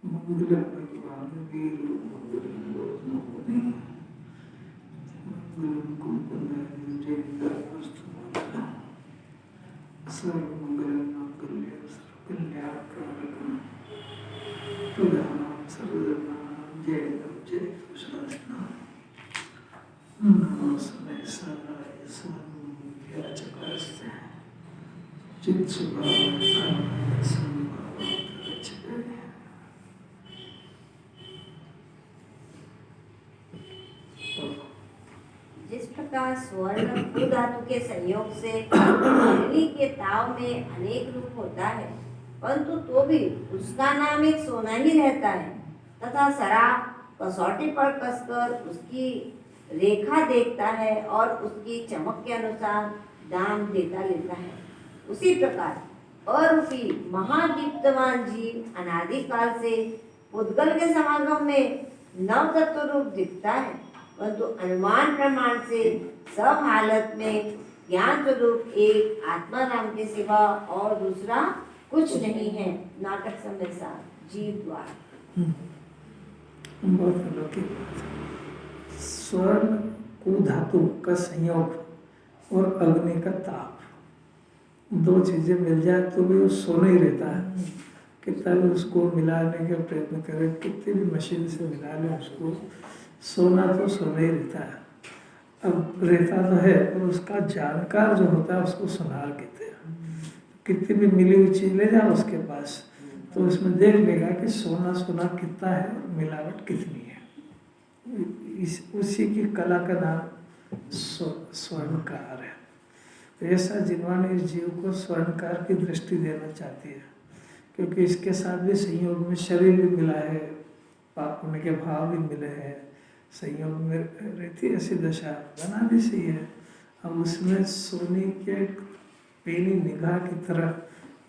मंगल भगवान वीर मंगल सर्वमंगलमांगल्यं सर्वकल्याणकारकं प्रधानं सर्वधर्माणां जय कृष्ण। नमस्ते सदाय सर्वव्याचकास्ते चित्सुभावः जिस प्रकार स्वर्ण भू धातु के संयोग से अग्नि के ताव में अनेक रूप होता है, परंतु तो भी उसका नाम एक सोना ही रहता है, तथा शराब कसौटी पर कसकर उसकी रेखा देखता है और उसकी चमक के अनुसार दाम देता लेता है। उसी प्रकार अरूपी महादीप्तवान जीव अनादिकाल से उद्गल के समागम में नव तत्व रूप दिखता है, परंतु अनुमान प्रमाण से सब हालत में ज्ञान स्वरूप एक आत्मा नाम के सिवा और दूसरा कुछ नहीं है। नाटक समय साथ जीव द्वारा। बहुत अलौकिक बात है। स्वर्ण को धातु का संयोग और अग्नि का ताप, दो चीजें मिल जाए तो भी वो सोना ही रहता है। कितना भी उसको मिलाने का प्रयत्न करें, कितनी भी मशीन से मिला लें उसको, सोना तो सोना ही रहता है। अब रहता तो है पर उसका जानकार जो होता है उसको सुनार कहते हैं। कितनी भी मिली हुई चीज ले जाओ उसके पास तो उसमें देख लेगा कि सोना सोना कितना है और मिलावट कितनी है। उसी की कला का नाम स्वर्णकार है। तो ऐसा जिन्होंने इस जीव को स्वर्णकार की दृष्टि देना चाहती है, क्योंकि इसके साथ भी संयोग में शरीर भी मिला है, पाप होने के भाव भी मिले हैं, संयोग में रहती ऐसी दशा बना भी सही है। हम उसमें सोने के पेनी निगाह की तरह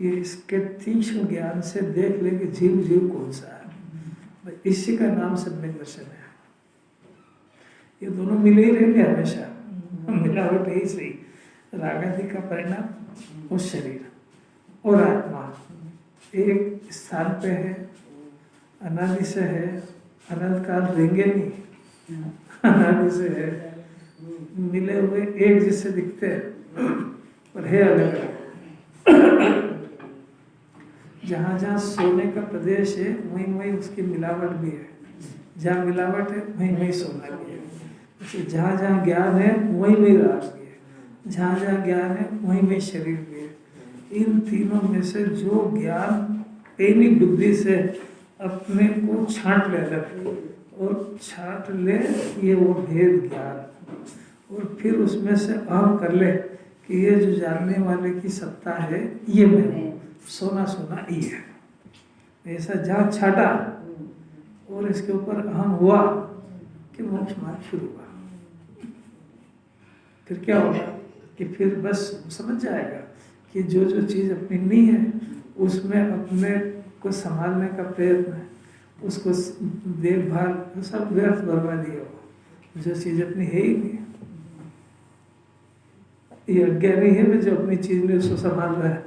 ये इसके तीक्ष्ण ज्ञान से देख ले कि जीव जीव कौन सा है। इसी का नाम सम्यक दर्शन है। ये दोनों मिले ही रहेंगे हमेशा, मिलावट ही सही। रागादि का परिणाम और शरीर और आत्मा एक स्थान पे है, अनादि से है, अनंत काल रहेंगे नहीं, अनादि से है, मिले हुए एक जैसे दिखते हैं पर है अलग अलग। जहाँ जहाँ सोने का प्रदेश है वहीं वहीं उसकी मिलावट भी है, जहाँ मिलावट है वहीं वहीं सोना भी है। जहाँ जहाँ ज्ञान है वहीं वहीं राग भी है, जहाँ जहाँ ज्ञान है वहीं वहीं शरीर भी है। इन तीनों में से जो ज्ञान पेनी बुद्धि से अपने को छांट ले और छांट ले ये वो भेद ज्ञान, और फिर उसमें से अहम कर ले कि ये जो जानने वाले की सत्ता है ये मैं हूँ, सोना सोना ये है। ऐसा जहाँ छाटा और इसके ऊपर अहम हुआ कि मोक्ष मार्ग शुरू हुआ। फिर क्या होगा कि फिर बस समझ जाएगा कि जो जो चीज़ अपनी नहीं है उसमें अपने को संभालने का प्रयत्न है, उसको देखभाल सब व्यर्थ बर्बादी हो। जो चीज़ अपनी है ही नहीं, ये अज्ञानी है मैं जो अपनी चीज़ में उसको संभाल रहा है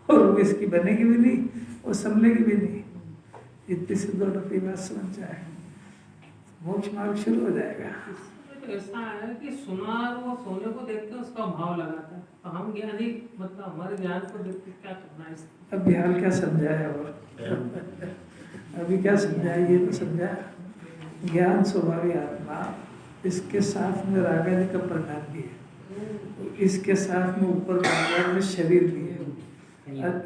और वो इसकी बनेगी भी नहीं और संभलेगी भी नहीं। इतनी से दो टपी बात समझ जाए, मोक्ष मार्ग शुरू हो जाएगा। ऐसा है कि सुनार वो सोने को देख के उसका भाव लगाता है, तो हम ज्ञानी मतलब हमारे ज्ञान को देख के क्या करना है इसका? अब बिहार क्या समझाया और अभी क्या समझाया, ये तो समझाया ज्ञान स्वभावी आत्मा, इसके साथ में रागादि का परिणाम भी है, इसके साथ में ऊपर में शरीर भी है।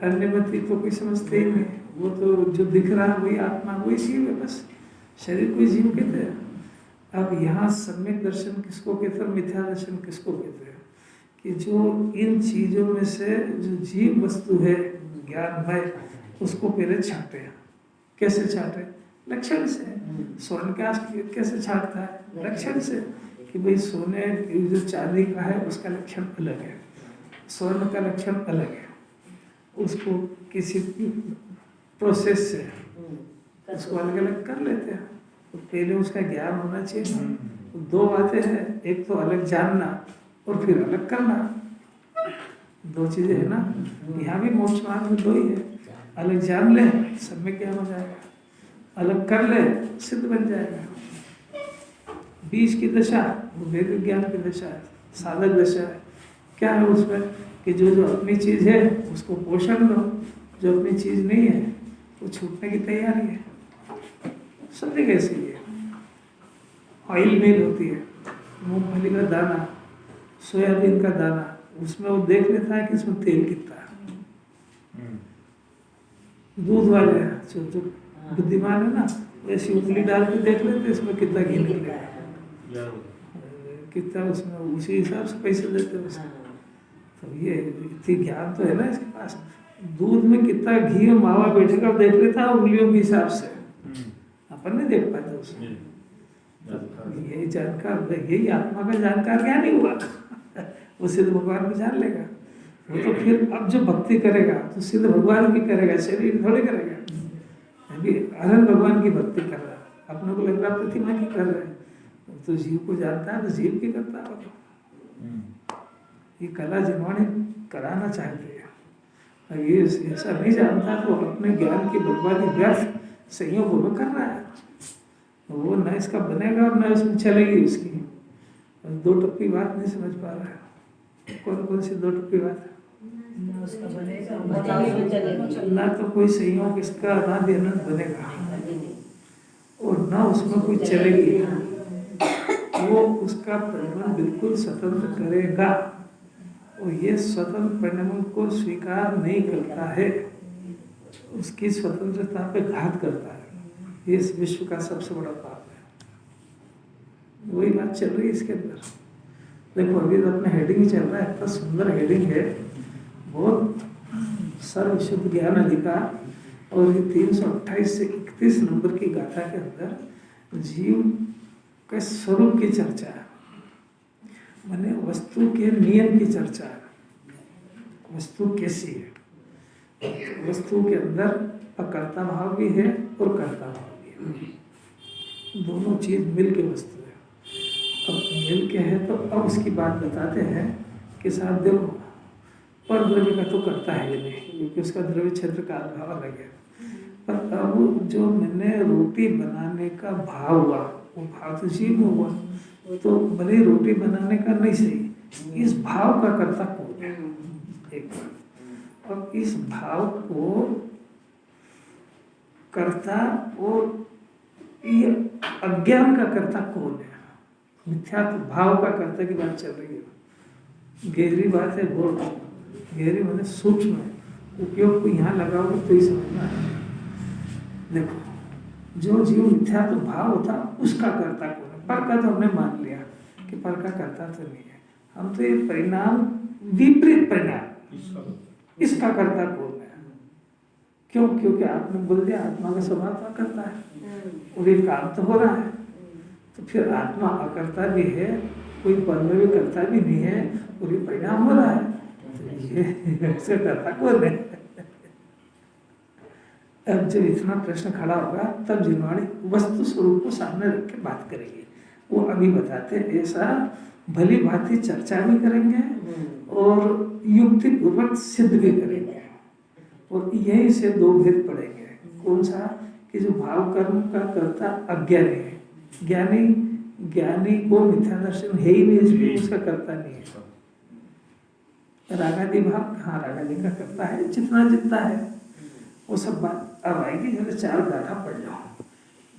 अन्य मती तो कोई समझते ही नहीं, वो तो जो दिख रहा है वही आत्मा वही जीव है, बस शरीर को जीव कहते हैं। अब यहाँ सम्यक दर्शन किसको कहते हैं, मिथ्या दर्शन किसको कहते हैं, कि जो इन चीज़ों में से जो जीव वस्तु है ज्ञानमय उसको पहले छाटे हैं। कैसे छाटे? लक्षण से। स्वर्ण का कैसे छाटता है? लक्षण से, कि भाई सोने जो चांदी का है उसका लक्षण अलग है, स्वर्ण का लक्षण अलग है। उसको किसी प्रोसेस से उसको अलग अलग कर लेते हैं। तो पहले उसका ज्ञान होना चाहिए। तो दो बातें हैं, एक तो अलग जानना और फिर अलग करना, दो चीजें है ना। यहाँ भी मोक्ष मार्ग में दो ही है, अलग जान ले सब में ज्ञान हो जाएगा, अलग कर ले सिद्ध बन जाएगा। बीज की दशा वो वेद ज्ञान की दशा है, साधक दशा है। क्या है उसमें कि जो जो अपनी चीज़ है उसको पोषण दो, जो अपनी चीज़ नहीं है वो छूटने की तैयारी है। समझे कैसे? ये ऑयल मिल होती है, मूंगफली का दाना, सोयाबीन का दाना, उसमें वो देख लेता है कि इसमें तेल कितना है। दूध वाले जो बुद्धिमान है ना, वैसी उंगली डाल के देख लेते इसमें कितना घी निकलेगा, कितना उसमें, उसी हिसाब से पैसे देते हैं उसको। तो ये इतनी ज्ञान तो है ना इसके पास। दूध में कितना घी मावा बैठेगा देख लेता है उंगलियों के हिसाब से, अपन नहीं देख पाते उसमें। यही जानकार, यही आत्मा का जानकार क्या नहीं हुआ वो सिद्ध भगवान को जान लेगा। वो तो फिर अब जो भक्ति करेगा तो सिद्ध भगवान की करेगा, शरीर थोड़े करेगा। अभी अनंत भगवान की भक्ति कर रहा है, अपने को लग रहा प्रतिमा की कर रहे हैं, तो जीव को जानता है तो जीव की करता है। ये कला जिन्होंने कराना चाहते हैं, ये ऐसा नहीं जानता तो अपने ज्ञान की बर्बादी व्यर्थ संयोग में कर रहा है। वो न इसका बनेगा और न उसमें चलेगी उसकी। दो टप्पी बात नहीं समझ पा रहा है। कौन कौन सी दो टप्पी बात? ना तो कोई संयोग इसका ना भी अनंत बनेगा और ना उसमें कोई चलेगी। वो उसका परिणाम बिल्कुल स्वतंत्र करेगा और ये स्वतंत्र परिणाम को स्वीकार नहीं करता है, उसकी स्वतंत्रता पे घात करता है। ये इस विश्व का सबसे बड़ा पाप है। वही बात चल रही है इसके अंदर। देखो अभी तो अपना हेडिंग चल रहा है, इतना सुंदर हेडिंग है, बहुत सर्व शुद्ध ज्ञान अधिकार, और ये 328 से 31 नंबर की गाथा के अंदर जीव के स्वरूप की चर्चा है, माने वस्तु के नियम की चर्चा है। वस्तु कैसी है? वस्तु के अंदर अकर्ता भाव भी है और कर्ता भाव भी है, दोनों चीज मिल के वस्तु है। अब मिल के है तो अब उसकी बात बताते हैं कि साहब देखो, पर द्रव्य का तो करता है ये नहीं, क्योंकि उसका द्रव्य क्षेत्र का अभाव अलग है। पर अब जो मैंने रोटी बनाने का भाव हुआ, वो भाव तो जीव में हुआ, तो भले रोटी बनाने का नहीं सही, इस भाव का कर्ता कौन है? एक बात। अब इस भाव को कर्ता और ये अज्ञान का कर्ता कौन है? मिथ्यात्व भाव का कर्ता की बात चल रही है। गहरी बात है, बहुत गहरी माने सूक्ष्म है, उपयोग को यहाँ लगाओगे तो ही समझना है। देखो, जो जीव मिथ्यात्व भाव होता उसका कर्ता कौन है? पर का तो हमने मान लिया कि पर का कर्ता तो नहीं है, हम तो ये परिणाम विपरीत परिणाम, इसका कर्ता कौन है? क्यों? क्योंकि आपने बोल दिया आत्मा का स्वभाव का करता है और ये काम तो हो रहा है, तो फिर आत्मा अकर्ता भी है, कोई परम भी करता भी नहीं है और ये परिणाम हो रहा है, तो ये से कर्ता कौन है? अब जब इतना प्रश्न खड़ा होगा तब जिन्वाणी वस्तु स्वरूप को सामने रख के बात करेंगे। वो अभी बताते हैं, ऐसा भली भांति चर्चा भी करेंगे और युक्ति पूर्वक सिद्ध भी करेंगे। और यही से दो भेद पड़ेंगे। कौन सा? कि जो भाव कर्म का कर्ता अज्ञानी है, ज्ञानी को मिथ्या दर्शन है ही नहीं, इसलिए उसका कर्ता नहीं है। रागादि भाव, हाँ रागादि का कर्ता है, जितना जितना है वो सब बात अब आएगी। जरा चार गाथा पढ़ लो।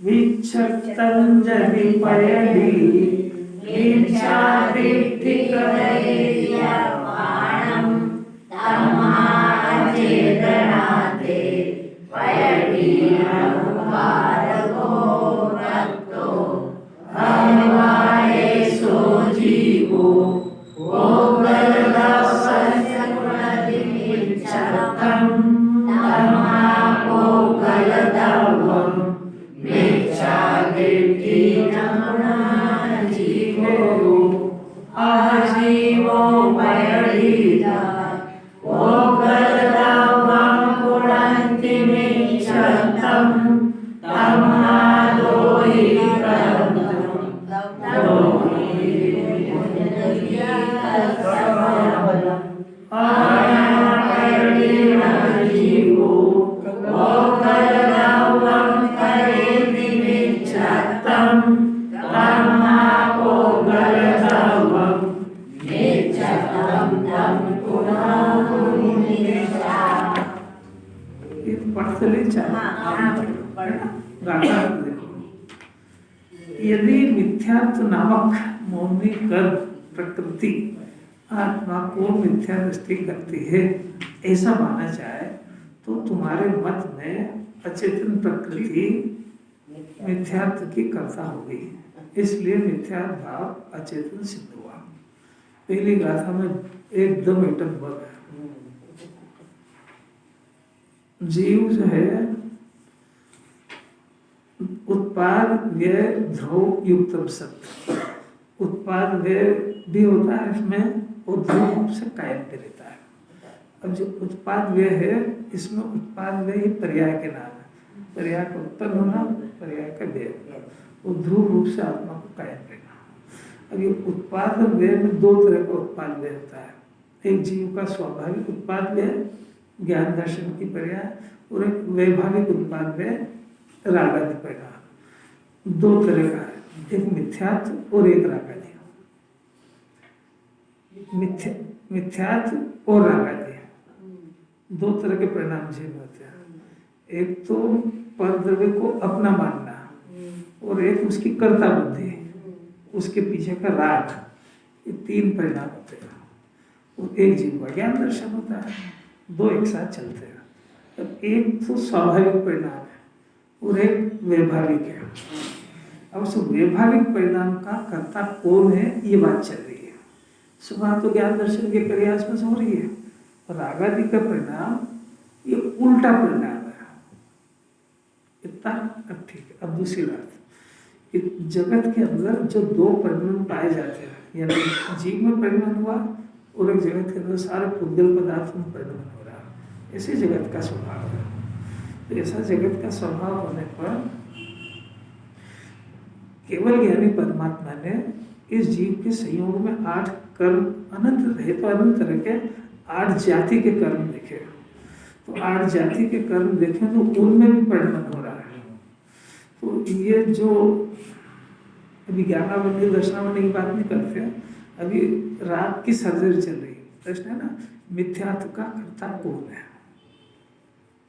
विचक्तंजलि पयली Om ये पढ़ते ले चाहे हाँ, गाथा देखो, यदि मिथ्यात्व नामक मौनी कर्म प्रकृति आत्मा को मिथ्या दृष्टि करती है, ऐसा माना जाए तो तुम्हारे मत में अचेतन प्रकृति मिथ्यात्व की कर्ता हो गई, इसलिए मिथ्या भाव अचेतन सिद्ध हुआ। पहली गाथा में एकदम एटम बम है। जीव जो है उत्पाद व्यय ध्रुव युक्तम सत्य, उत्पाद व्यय भी होता है इसमें और ध्रुव रूप से कायम पे रहता है। अब जो उत्पाद व्यय है इसमें उत्पाद व्यय ही पर्याय के नाम है, पर्याय का उत्पन्न होना, पर्याय का व्यय, और ध्रुव रूप से आत्मा को कायम रहना। अब ये उत्पाद और व्यय में दो तरह का उत्पाद व्यय होता है, एक जीव का स्वाभाविक उत्पाद व्यय ज्ञान दर्शन की पर्याय, और एक वैभाविक उत्पाद व्यय रागादि परिणाम। दो तरह का है, एक मिथ्यात्व और एक रागादि। मिथ्यात्व और रागादि दो तरह के परिणाम जीव होते हैं, एक तो परद्रव्य को अपना मानना और एक उसकी कर्ता बुद्धि, उसके पीछे का राग, ये तीन परिणाम होते हैं। और एक जीव का ज्ञान दर्शन होता है, दो एक साथ चलते हैं। अब एक तो स्वाभाविक परिणाम है और एक वैभाविक है। अब उस वैभाविक परिणाम का कर्ता कौन है, ये बात चल रही है। सुबह तो ज्ञान दर्शन के प्रयास में हो रही है, और रागादि का परिणाम ये उल्टा परिणाम है। इतना अब ठीक है। अब दूसरी बात कि जगत के अंदर जो दो परिणाम पाए जाते हैं, यानी जीव में परिणाम हुआ और एक जगत के अंदर सारे पुद्गल पदार्थ में परिणाम हो रहा है, ऐसे जगत का स्वभाव है। तो ऐसा जगत का स्वभाव होने पर केवल ज्ञानी परमात्मा ने इस जीव के संयोग में 8 कर्म अनंत रहे, तो अनंत तरह के 8 जाति के कर्म देखे। तो 8 जाति के कर्म देखें तो उनमें भी परिणाम हो रहा है। तो ये जो अभी ज्ञानावली दर्शनावली की बात नहीं करते हैं, अभी रात की सर्जरी चल रही है। प्रश्न है ना, मिथ्यात्व का कर्ता कौन है?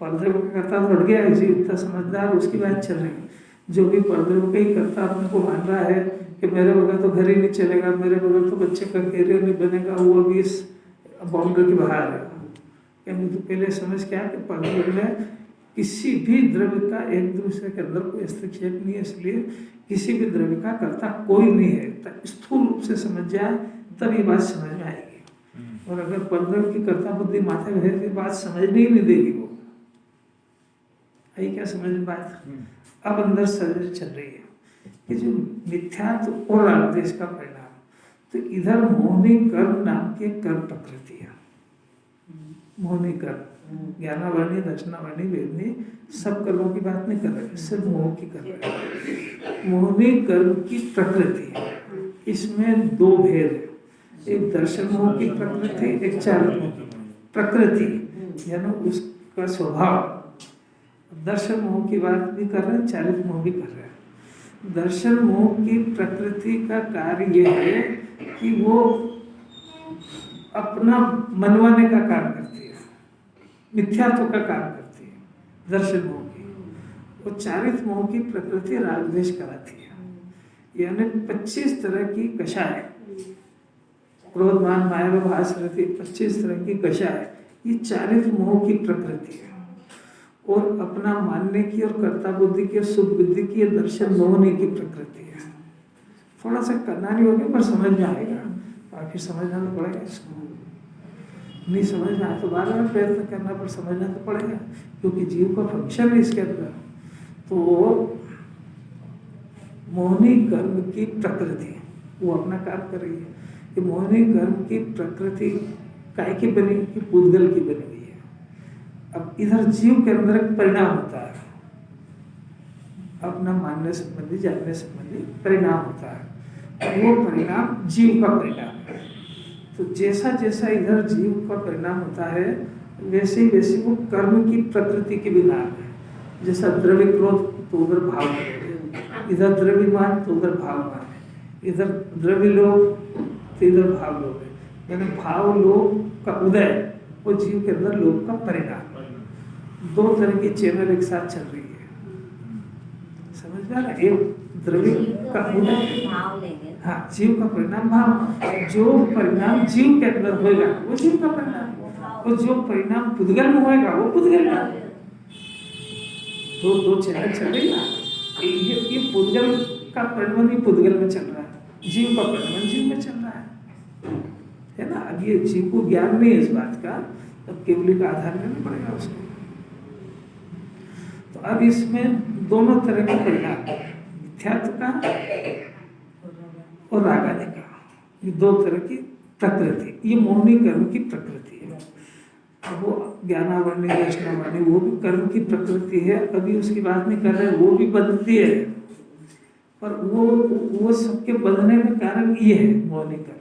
परद्रव्य का कर्ता तो हट गया है, जीव इतना समझदार, उसकी बात चल रही है। जो भी परद्रव्य का ही कर्ता अपने को मान रहा है कि मेरे बगैर तो घर ही नहीं चलेगा, मेरे बगैर तो बच्चे का कैरियर नहीं बनेगा, वो अभी इस बाउंड्री के बाहर है। यानी तो पहले समझ क्या कि परद्रव्य में किसी भी द्रव्य का एक दूसरे के अंदर कोई हस्तक्षेप नहीं है, इसलिए किसी भी द्रव्य का कर्ता कोई नहीं है। तब स्थूल रूप से समझ जाए तब ये बात समझ में आएगी। और अगर परद्रव्य की कर्ता बुद्धि माथे में है तो बात समझने ही नहीं देगी। वो आई क्या समझ में बात? अब अंदर सर्जरी चल रही है कि जो मिथ्यात्व और रागद्वेष का परिणाम, तो इधर मोहनी कर्म नाम की कर्म प्रकृति है। मोहनी कर्म, ज्ञानावर्णी दर्शनावर्णी वेदनी सब कर्मों की बात नहीं कर रहे, सिर्फ मोह की कर रहे हैं। मोहनी कर्म की प्रकृति है, इसमें 2 भेद है, एक दर्शन मोह की प्रकृति, एक चारित्र मोह की प्रकृति, यानी उसका स्वभाव। दर्शन मोह की बात भी कर रहे हैं, चारित्र मोह भी कर रहे हैं। दर्शन मोह की प्रकृति का कार्य यह है कि वो अपना मनवाने का काम करती है, मिथ्यात्व का काम करती है दर्शन मोह की। और चारित्र मोह की प्रकृति रागद्वेष कराती है, यानी 25 तरह की कषाय, क्रोध मान माया व भास रहती, 25 तरह की कषाय, ये चारित्र मोह की प्रकृति है। और अपना मानने की और कर्ता बुद्धि की और सुख बुद्धि की दर्शन मोहने की प्रकृति है। थोड़ा सा करना नहीं होगा पर समझ में आएगा, आखिर समझना तो पड़ेगा। इसको नहीं समझ में आए तो बार बार प्रयत्न करना पर समझना तो पड़ेगा, क्योंकि जीव का फंक्शन है इसके अंदर। तो मोहनी कर्म की प्रकृति वो अपना काम कर रही है। कि मोहनी कर्म की प्रकृति काय की बनी, कि पुद्गल की बनी हुई है। अब इधर जीव के अंदर एक परिणाम होता है, अपना मानने संबंधी जानने संबंधी परिणाम होता है, वो परिणाम जीव का परिणाम है। तो जैसा जैसा इधर जीव का परिणाम होता है वैसे ही वैसे वो कर्म की प्रकृति के भी नाम है। जैसा द्रव्य क्रोध तो उधर भाव है, इधर द्रव्यमान तो उधर भावमान है, इधर द्रव्य लोग तो इधर भाव लोग है। यानी भाव लोग का उदय वो जीव के अंदर लोग का परिणाम। दो तरह की चैनल एक साथ चल रही है, समझ में आ रहा है? एक द्रव्य का उदय, भाव लेंगे। हाँ, जीव का परिणाम भाव, जो परिणाम जीव के अंदर होएगा वो जीव का परिणाम, और जो परिणाम पुद्गल में होएगा वो पुद्गल का। दो चैनल चल रही है ना, ये पुद्गल का परिणाम ही पुद्गल में चल रहा है, जीव का परिणाम जीव में चल रहा है ना। अब ये जीव को ज्ञान नहीं है इस बात का, तब केवली का आधार लेना पड़ेगा उसको। तो अब इसमें दोनों तरह के परिणाम, मिथ्यात्व का और रागादि का, ये दो तरह की प्रकृति, ये मोहनी कर्म की प्रकृति है। अब वो ज्ञानावरणी दर्शनावरणी वो भी कर्म की प्रकृति है, अभी उसकी बात नहीं कर रहे, वो भी बदलती है, पर वो सबके बदलने का कारण ये है मोहनी कर्म,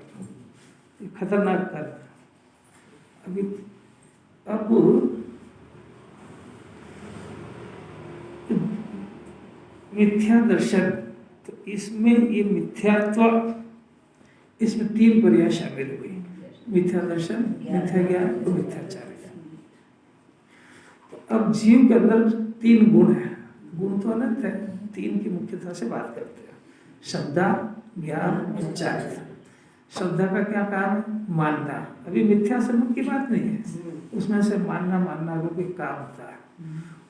खतरनाक कर्म। अभी अब मिथ्या दर्शन, तो इसमें ये मिथ्यात्व, इसमें तीन पर्याय शामिल हुई, मिथ्या दर्शन, मिथ्या ज्ञान और मिथ्याचार। तो अब जीव के अंदर तीन गुण है, गुण तो अनंत है, तीन की मुख्यता से बात करते हैं, श्रद्धा, ज्ञान और चारित्र। श्रद्धा का क्या काम है? मानना। अभी मिथ्या संबंध की बात नहीं है, उसमें से मानना रूप एक काम होता है,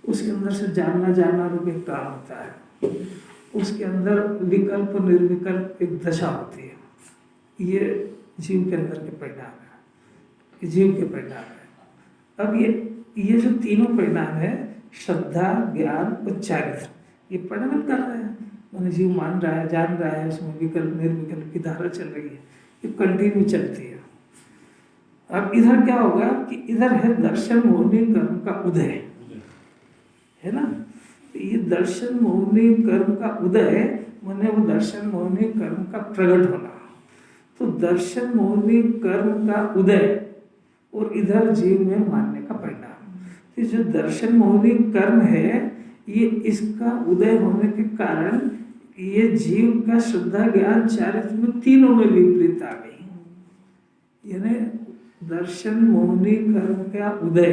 उसके अंदर से जानना रूप एक काम होता है, उसके अंदर विकल्प निर्विकल्प एक दशा होती है। ये जीव के अंदर के परिणाम है, जीव के परिणाम है। अब ये जो तीनों परिणाम है, श्रद्धा, ज्ञान और चारित्र, ये परिणाम कर रहे हैं, मैंने जीव मान रहा है, जान रहा है, उसमें विकल्प निर्विकल्प की धारा चल रही है, ये कंटिन्यू चलती है। अब इधर क्या होगा कि इधर है दर्शन मोहनी कर्म का उदय, है ना। तो ये दर्शन मोहनी कर्म का उदय माने वो दर्शन मोहनी कर्म का प्रकट होना। तो दर्शन मोहनी कर्म का उदय और इधर जीव में मानने का परिणाम। तो जो दर्शन मोहनी कर्म है, ये इसका उदय होने के कारण ये जीव का श्रद्धा, ज्ञान, चारित्र में तीनों में विपरीत आ गई। यानी दर्शन मोहनी कर्म का उदय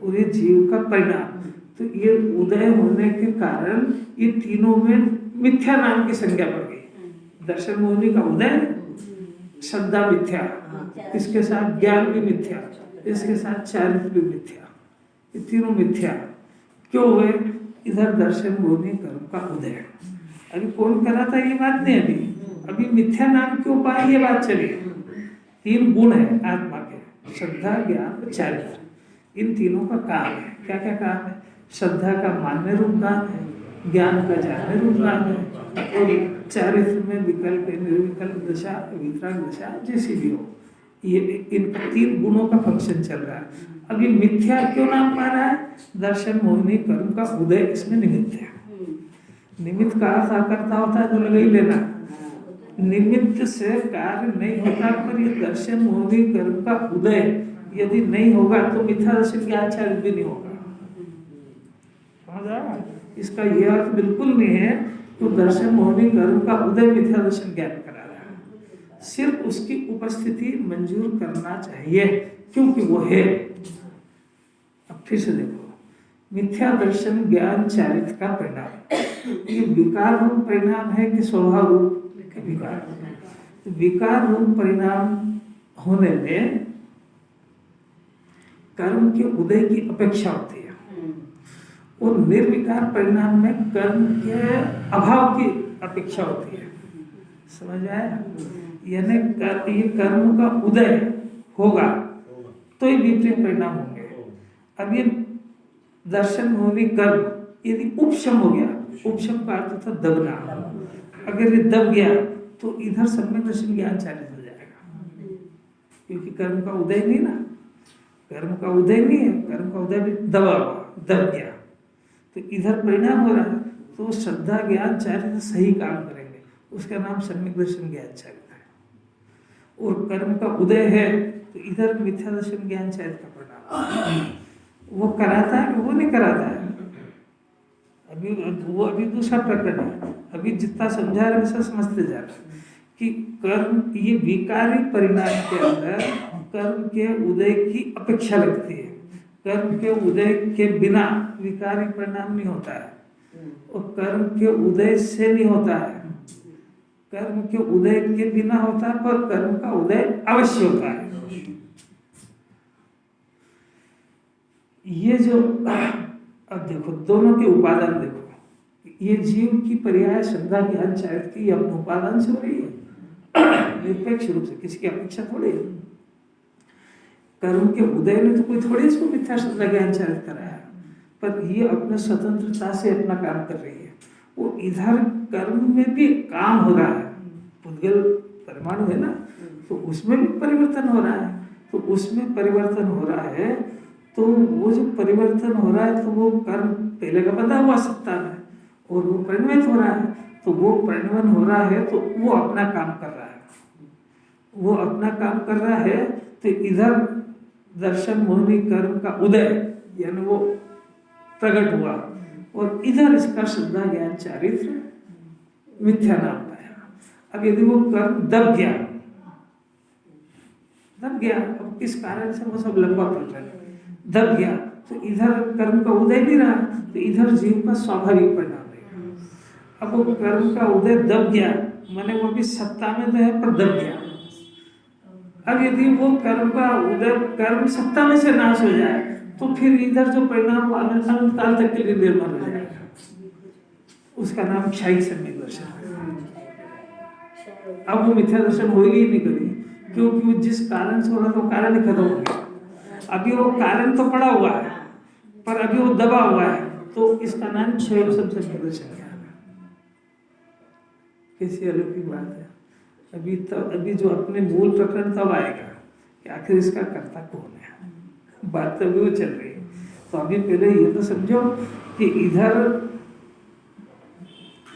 और ये जीव का परिणाम, तो ये उदय होने के कारण ये तीनों में मिथ्या नाम की संज्ञा बढ़ गई। दर्शन मोहनी का उदय, श्रद्धा मिथ्या, इसके साथ ज्ञान भी मिथ्या, इसके साथ चारित्र भी मिथ्या, ये तीनों मिथ्या क्यों हुए? इधर दर्शन मोहनी कर्म का उदय। अभी कौन करा था ये बात नहीं, अभी मिथ्या नाम क्यों पाए ये बात चली। तीन गुण है आत्मा के, श्रद्धा, ज्ञान, चारित्र, इन तीनों का काम है। क्या क्या काम है? श्रद्धा का मानने रूप काम है, ज्ञान का जानने रूप काम है, और चारित्र में विकल्प निर्विकल्प दशा, वितराग दशा जैसी भी हो, ये इन तीन गुणों का फंक्शन चल रहा है। अभी मिथ्या क्यों नाम पा रहा है? दर्शन मोहनी कर्म का उदय इसमें निमित्त है। निमित्त का अर्थ आकर्ता होता है तो लगा ही लेना, निमित्त से कार्य नहीं होता, पर ये दर्शन मोहनी कर्म का उदय यदि नहीं होगा तो मिथ्या दर्शन की आचार्य भी नहीं होगा। इसका यह अर्थ बिल्कुल नहीं है तो दर्शन मोहनी कर्म का उदय मिथ्या दर्शन ज्ञान करा रहा है, सिर्फ उसकी उपस्थिति मंजूर करना चाहिए क्योंकि वो है। अब फिर से देखो, मिथ्या दर्शन ज्ञान चारित्र का परिणाम, ये विकार रूप परिणाम है कि स्वभाव रूप विकार? तो विकार रूप परिणाम होने में कर्म के उदय की अपेक्षा होती है, और निर्विकार परिणाम में कर्म के अभाव की अपेक्षा होती है। समझ आया? यानी ये कर्म का उदय होगा तो ही विपरीत परिणाम होंगे। अब ये दर्शन मोहनी कर्म यदि उपशम हो गया, उपशम का अर्थ था दबना, अगर ये दब गया तो इधर सम्यक दर्शन ज्ञान चालित हो जाएगा, क्योंकि कर्म का उदय नहीं ना, कर्म का उदय नहीं है, कर्म का उदय भी दबा हुआ, दब गया, तो इधर परिणाम हो रहा है। तो श्रद्धा ज्ञान चारित्र सही काम करेंगे, उसका नाम सम्यक दर्शन ज्ञान चारित्र है। और कर्म का उदय है तो इधर मिथ्या दर्शन ज्ञान चारित्र का परिणाम, वो कराता है कि वो नहीं कराता है, अभी दूसरा प्रकरण है। अभी जितना समझा रहे वैसा समझते जा रहे कि कर्म, ये विकारी परिणाम के अंदर कर्म के उदय की अपेक्षा लगती है, कर्म के उदय के बिना विकारी परिणाम नहीं होता है, और कर्म के उदय से नहीं होता है। कर्म के उदय के बिना होता है, पर कर्म का उदय अवश्य होता है। ये जो अब देखो दोनों के उपादान देखो, ये जीव की पर्याय श्रद्धा ज्ञान चारित्र की अपने उपादान से हो रही है निरपेक्ष रूप से, किसी की अपेक्षा थोड़ी है। कर्म के उदय ने तो कोई थोड़ी इसको मिथ्या श्रद्धा ज्ञान चारित्र कराया, पर ये अपने स्वतंत्रता से अपना काम कर रही है। वो इधर कर्म में भी काम हो रहा है, पुद्गल परमाणु है ना, तो उसमें भी परिवर्तन हो रहा है। तो उसमें परिवर्तन हो रहा है, तो वो जो परिवर्तन हो रहा है, तो वो कर्म पहले का बंधा हुआ सत्ता में, और वो परिणमित हो रहा है। तो वो परिणमन हो रहा है, तो वो अपना काम कर रहा है, वो अपना काम कर रहा है। तो इधर दर्शन मोहिनी कर्म का उदय यानी वो प्रकट हुआ, और इधर इसका श्रद्धा ज्ञान चारित्र मिथ्या नाम पाया। अब यदि वो कर्म दब गया, अब किस कारण से, वो सब लंबा प्रकरण दब गया, तो इधर कर्म का उदय नहीं रहा, तो इधर जीव का स्वाभाविक परिणाम रहेगा। अब वो कर्म का उदय दब गया, माने वो भी सत्ता में तो है पर दब गया। अब यदि वो कर्म का उदय, कर्म सत्ता में से नाश हो जाए, तो फिर इधर जो परिणाम अनंत काल तक के लिए निर्मल हो जाएगा। उसका नाम क्षयिक सम्यक दर्शन है। अब वो मिथ्या दर्शन होगी ही नहीं कभी, क्योंकि वो जिस कारण से हो रहा था वो कारण ही खत्म हो गया। अभी वो कारण तो पड़ा हुआ है, पर अभी वो दबा हुआ है, तो इसका नाम क्षयिक सम्यक दर्शन है। कैसी अलौकिक बात है। अभी जो अपने मूल प्रकरण तब आएगा कि आखिर इसका कर्ता कौन है, बात तो अभी वो चल रही है। तो अभी पहले ये तो समझो कि इधर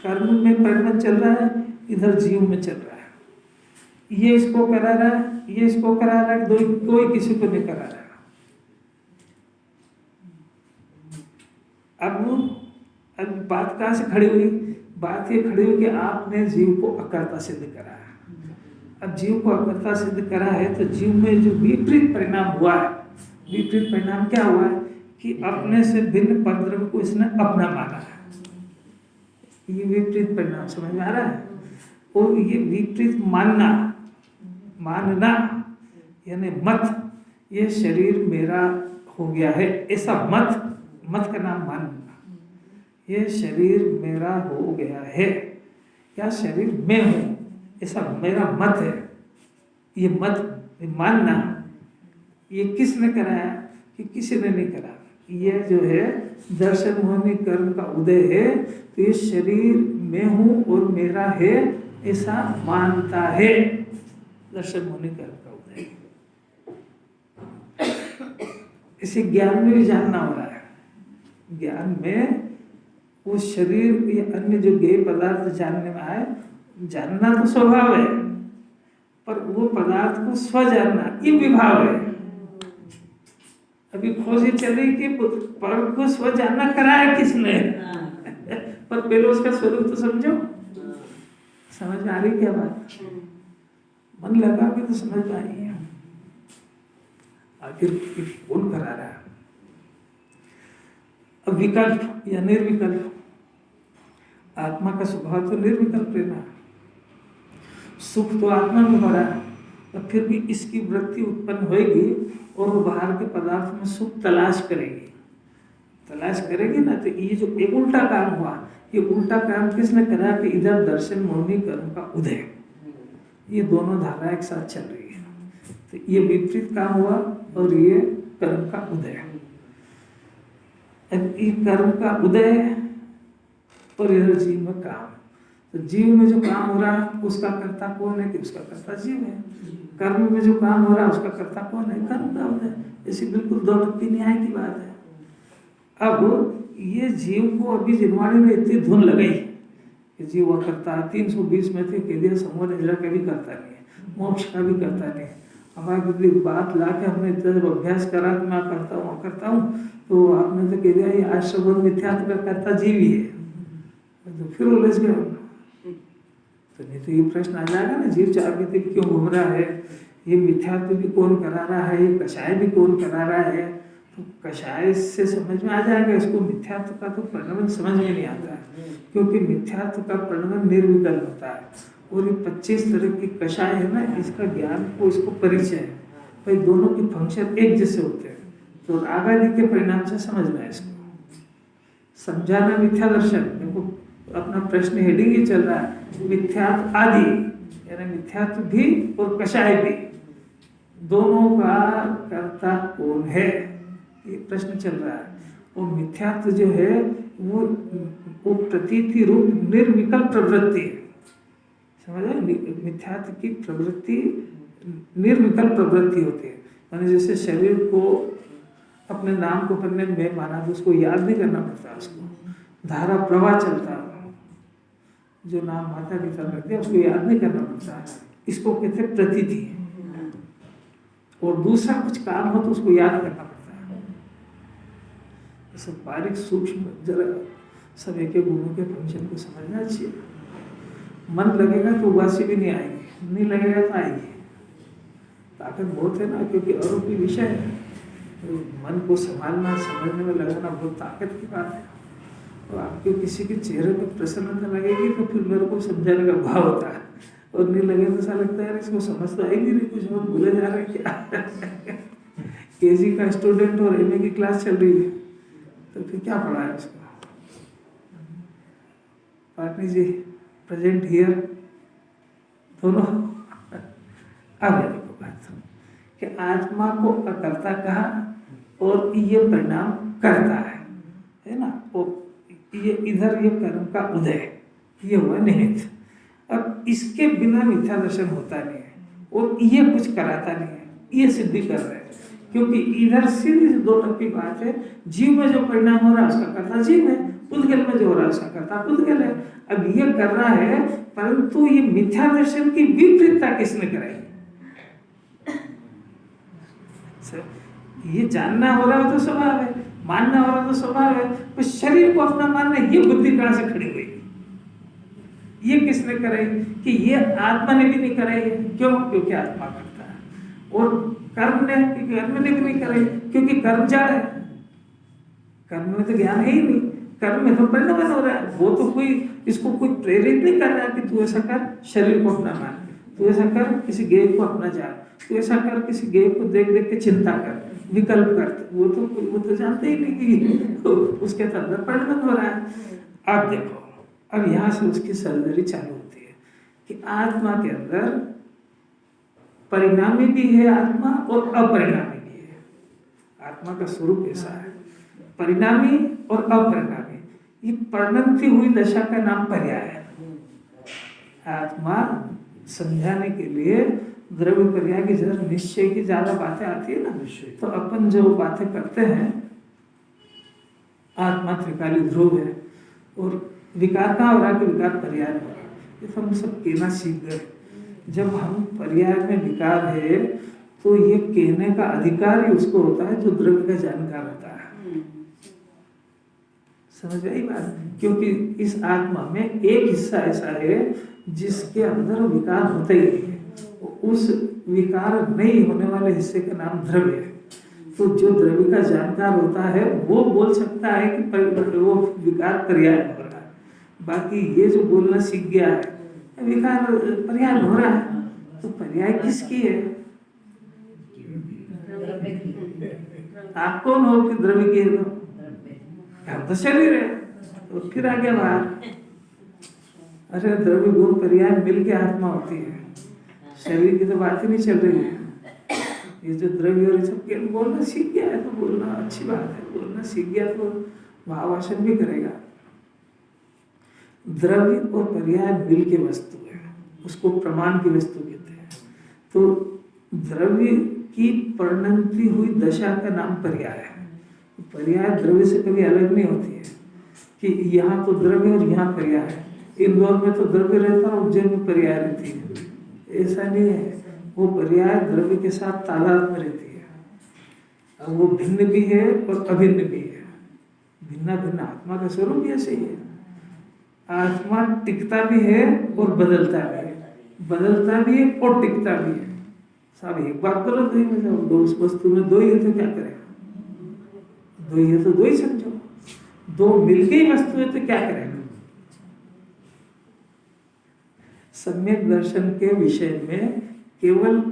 कर्म में परिणमन चल रहा है, इधर जीव में चल रहा है। ये इसको करा रहा है, ये इसको करा रहा है, कोई किसी को नहीं करा रहा। अब बात कहाँ से खड़ी हुई? बात ये खड़ी हुई कि आपने जीव को अकर्ता सिद्ध करा है। अब जीव को अकर्ता सिद्ध करा है, तो जीव में जो विपरीत परिणाम हुआ है, विपरीत परिणाम क्या हुआ है कि अपने से भिन्न परद्रव्य को इसने अपना माना है। ये विपरीत परिणाम समझ में आ रहा है। और ये विपरीत मानना यानी मत, ये शरीर मेरा हो गया है ऐसा मत का नाम मानना। ये शरीर मेरा हो गया है या शरीर मैं हूँ ऐसा मेरा मत है। ये मत मानना, ये किसने कराया कि किसी ने नहीं करा। ये जो है दर्शन मोहिनी कर्म का उदय है, तो ये शरीर मैं हूँ और मेरा है ऐसा मानता है। दर्शन मोहिनी कर्म का उदय, इसे ज्ञान में भी जानना हो रहा है। ज्ञान में वो शरीर या अन्य जो ज्ञेय पदार्थ जानने में आए, जानना तो स्वभाव है, पर वो पदार्थ को स्व जानना ये विभाव है। अभी खोज ये चल रही कि पर को स्व जानना कराया किसने पर पहले उसका स्वरूप तो समझो। समझ में आ रही क्या बात? मन लगा के तो समझ में आई है। आखिर कौन करा रहा है? अब विकल्प या निर्विकल्प, आत्मा का स्वभाव तो निर्विकल्प रहना। सुख तो आत्मा में हो रहा है, तो फिर भी इसकी वृत्ति उत्पन्न होगी और वो बाहर के पदार्थ में सुख तलाश करेगी ना। तो ये जो एक उल्टा काम हुआ, ये उल्टा काम किसने करा कि इधर दर्शन मोहिनी कर्म का उदय, ये दोनों धारा एक साथ चल रही है। तो ये विपरीत काम हुआ और ये कर्म का उदय। ये कर्म का उदय और इधर जीव में काम। तो जीव में जो काम हो रहा है उसका कर्ता कौन है? कि उसका कर्ता जीव है। कर्म में जो काम हो रहा है उसका कर्ता कौन है? कर्म का उदय। ऐसी बिल्कुल दो टप्पी न्याय की बात है। अब ये जीव को अभी जिनवाणी में इतनी धुन लगाई कि जीव वह करता है। 320 में थे कह दिया समूह निद्रा का भी करता नहीं है, मोक्ष का भी करता नहीं है। हमारी बात ला के हमने इतना जब अभ्यास करा कि मैं करता हूँ, तो आपने तो कह दिया ये आश्रम मिथ्यात्व का करता जीव ही है। तो फिर उलझ गए। तो नहीं तो ये प्रश्न आ जाएगा ना, जीव चार गति क्यों घूम रहा है, ये मिथ्यात्व भी कौन करा रहा है, ये कषाय भी कौन करा रहा है। तो कषाय से समझ में आ जाएगा। इसको मिथ्यात्व का तो परिणाम समझ में नहीं आता है, क्योंकि मिथ्यात्व का परिणाम निर्विकल्प होता है। और ये 25 तरह की कषाय है ना, इसका ज्ञान को, इसको परिचय है भाई, दोनों के फंक्शन एक जैसे होते हैं। तो राग आदि के परिणाम से समझना है इसको, समझाना मिथ्या दर्शन। देखो अपना प्रश्न हेडिंग ही चल रहा है, मिथ्यात्व आदि, यानी मिथ्यात्व भी और कषाय भी, दोनों का कर्ता कौन है, ये प्रश्न चल रहा है। और मिथ्यात्व जो है वो प्रतीति रूप निर्विकल्प प्रवृत्ति है, समझ। मिथ्यात्व की प्रवृत्ति निर्विकल्प प्रवृत्ति होती है, यानी जैसे शरीर को अपने नाम को पढ़ने में माना तो उसको याद नहीं करना पड़ता, उसको धारा प्रवाह चलता है, जो नाम माता पिता रखते हैं उसको याद नहीं करना पड़ता, इसको कहते हैं प्रतीति। और दूसरा कुछ काम हो तो उसको याद करना पड़ता है। ऐसे बारीक सूक्ष्म जरा सब एक एक गुणों के फंक्शन को समझना चाहिए। मन लगेगा तो उबासी भी नहीं आएगी, नहीं लगेगा तो आएगी। ताकत बहुत है ना, क्योंकि आरोपी विषय है, तो मन को संभालना समझने में लगाना बहुत ताकत की बात है। और आपके किसी के चेहरे पर प्रसन्नता लगेगी तो फिर मेरे को समझाने का भाव होता है, और नहीं लगे तो ऐसा लगता है इसको समझ तो आएगी नहीं, कुछ हम भूले जा रहे हैं क्या। केजी का स्टूडेंट और एमए की क्लास चल रही है तो फिर क्या पढ़ा है उसको। पाटनी जी प्रेजेंट हियर दोनों। अब देखो बात कि आत्मा को अकर्ता कहा और ये परिणाम करता है ना। और ये इधर ये कर्म का उदय, ये हुआ निमित्त। अब इसके बिना मिथ्या दर्शन होता नहीं है, और ये कुछ कराता नहीं है, ये सिद्धि कर रहे हैं। क्योंकि इधर सीधी दो टप्पी बात है, जीव में जो परिणाम हो रहा है उसका कर्ता जीव है, पुद्गल में जो हो रहा है उसका कर्ता पुद्गल है। अब ये कर रहा है, परंतु ये मिथ्या दर्शन की विपरीतता किसने कराई। ये जानना हो रहा है तो स्वभाव है, मानना हो रहा है तो स्वभाव है, तो शरीर को अपना मानना, ये बुद्धि कहां से खड़ी हुई। ये किसने कराई कि ये आत्मा ने भी नहीं कराई है। क्यों? क्योंकि आत्मा करता है। और कर्म ने भी नहीं कराई, क्योंकि कर्म जड़ है, कर्म में तो ज्ञान है ही नहीं, कर्म में तो परिणाम हो रहा है। वो तो कोई इसको कोई प्रेरित नहीं कर रहा कि तू ऐसा कर, शरीर को अपना मान, तू ऐसा कर, किसी गेय को अपना जान, तू ऐसा कर, किसी गेय को देख देख के चिंता कर, विकल्प कर। वो तो जानते ही नहीं कि तो उसके अंदर परिणाम हो रहा है। अब देखो, अब यहाँ से उसकी सर्जरी चालू होती है कि आत्मा के अंदर परिणामी भी है आत्मा और अपरिणामी भी है। आत्मा का स्वरूप ऐसा है, परिणामी और अपरिणामी। ये परिणमती हुई दशा का नाम पर्याय है। आत्मा समझाने के लिए द्रव्य पर्याय की जरा निश्चय की ज्यादा बातें आती है ना, तो अपन जो बातें करते हैं, आत्मा त्रिकाली ध्रुव है और विकार कहाँ हो रहा है कि विकार पर्याय हो रहा है। ये तो हम सब कहना सीख गए। जब हम पर्याय में विकार है तो ये कहने का अधिकार ही उसको होता है जो द्रव्य का जानकार होता है। समझ आई बात? क्योंकि इस आत्मा में एक हिस्सा ऐसा है जिसके अंदर विकार होता ही नहीं है, उस विकार नहीं होने वाले हिस्से का नाम द्रव्य है। तो जो द्रव्य का जानकार होता है वो बोल सकता है कि वो विकार पर्याय हो रहा है। बाकी ये जो बोलना सीख गया है विकार पर्याय हो रहा है, तो पर्याय किसकी है? आप कौन हो कि द्रव्य की है? हम तो शरीर है। तो फिर आ गया बाहर, अरे द्रव्य गुण पर्याय मिल के आत्मा होती है, शरीर की तो बात ही नहीं चल रही है। ये जो द्रव्य और सब के बोलना सीख गया है तो बोलना अच्छी बात है, बोलना सीख गया तो भावासन भी करेगा। द्रव्य और पर्याय मिल के वस्तु है, उसको प्रमाण की वस्तु कहते हैं। तो द्रव्य की परिणति हुई दशा का नाम पर्याय है। पर्याय द्रव्य से कभी अलग नहीं होती है कि यहाँ तो द्रव्य और यहाँ पर्याय है, इंदौर में तो द्रव्य रहता है, उज्जैन में पर्याय रहती है। ऐसा नहीं है, वो पर्याय द्रव्य के साथ तादाद में रहती है। अब वो भिन्न भी है और अभिन्न भी है। भिन्न भिन्न आत्मा का स्वरूप भी ऐसे ही है। आत्मा टिकता भी है और बदलता भी है, बदलता भी है और टिकता भी है। सब एक बात गलत नहीं, मतलब दो उस वस्तु में दो ही है तो क्या करेगा? दो ही है तो दो ही समझो, दो मिलके ही वस्तु है तो क्या करेंगे। सम्यक दर्शन के विषय में केवल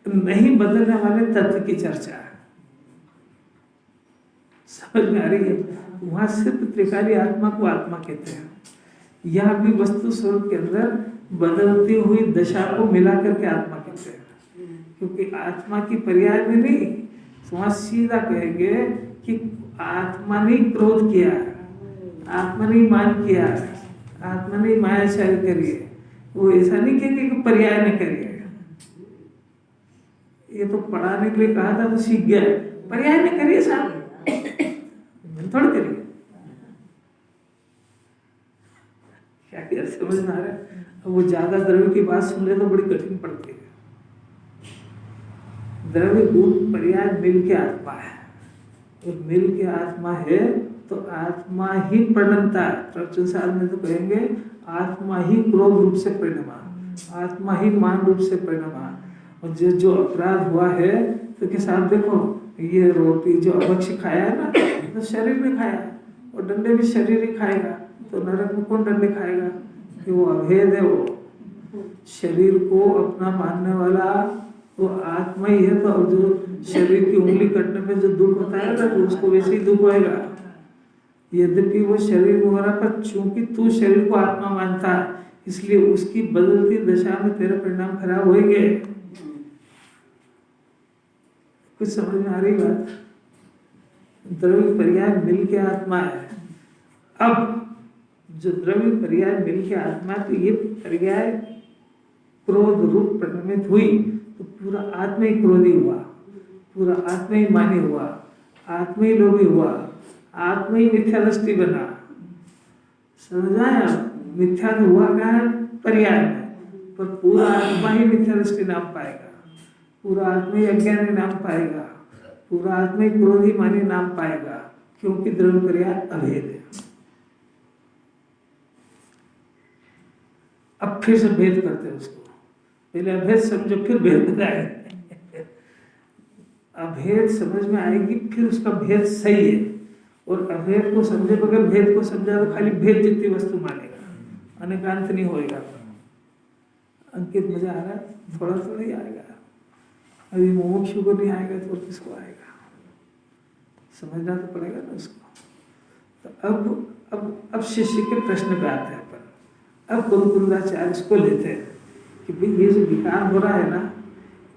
नहीं बदलने वाले तत्व की चर्चा है, समझ में आ रही है। वहां सिर्फ त्रिकाली आत्मा को आत्मा कहते हैं, यह भी वस्तु स्वरूप के अंदर बदलती हुई दशा को मिला करके आत्मा कहते हैं, क्योंकि आत्मा की पर्याय में नहीं, वहां सीधा कहेंगे कि आत्मा ने क्रोध किया, आत्मा ने मान किया, आत्मा ने मायाचार करी है, वो ऐसा नहीं कहेंगे कि पर्याय ने करी है। ये तो पढ़ाने के लिए कहा था तो सीख गया, पर्याय ने करी है साहब, थोड़ी करिए। क्या क्या समझ में आ रहा है। अब वो ज्यादा द्रव्य की बात सुन ले तो बड़ी कठिन पड़ती है। द्रव्य गुण पर्याय मिल के आत्मा है, और मिल के आत्मा है तो आत्मा ही परिणमता है। प्रवचन सार में तो कहेंगे आत्मा ही क्रोध रूप से परिणमा, आत्मा ही मान रूप से परिणमा। और जो अपराध हुआ है तो के साथ देखो, ये रोटी जो अभक्ष्य खाया है ना, तो शरीर ने खाया, और डंडे भी शरीर ही खाएगा, तो नरक में कौन डंडे खाएगा। कि वो अभेद है, वो शरीर को अपना मानने वाला वो आत्मा ही है। तो जो शरीर की उंगली कटने पे जो दुख होता है ना, तो उसको वैसे ही दुख होएगा, यद्यपि वो शरीर में हो रहा, पर चूंकि तू शरीर को आत्मा मानता है, इसलिए उसकी बदलती दशा में तेरे परिणाम खराब होंगे। कुछ समझ में आ रही बात। द्रव्य पर्याय मिल के आत्मा है। अब जो द्रव्य पर्याय मिल के आत्मा, तो ये पर्याय क्रोध रूप परिणमित हुई तो पूरा आत्मा ही क्रोधी हुआ, पूरा आत्मा ही मानी हुआ, आत्मा ही लोभी हुआ, आत्मा ही मिथ्या दृष्टि बना। समझ आया। मिथ्या तो हुआ क्या है पर्याय में, पर पूरा आत्मा ही मिथ्या दृष्टि नाम पाएगा, पूरा आत्मा ही अज्ञानी नाम पाएगा, पूरा आत्मा ही क्रोधी मानी नाम पाएगा, क्योंकि द्रव्य पर्याय अभेद है। अब फिर से भेद करते हैं उसको, पहले अभेद समझो फिर भेद बताएंगे। अभेद समझ में आएगी फिर उसका भेद सही है, और अभेद को समझे बगैर भेद को समझा तो खाली भेद जितनी वस्तु मानेगा, अनेकांत नहीं होएगा। अंकित मजा आ रहा है, थोड़ा थोड़ा ही आएगा, अभी मुमुक्षु को नहीं आएगा तो किसको आएगा, समझना तो पड़ेगा ना उसको। तो अब शिष्य के प्रश्न पे आते हैं अपन। अब गुरुकुंदाचार्य इसको लेते हैं कि भाई ये जो विकार हो रहा है ना,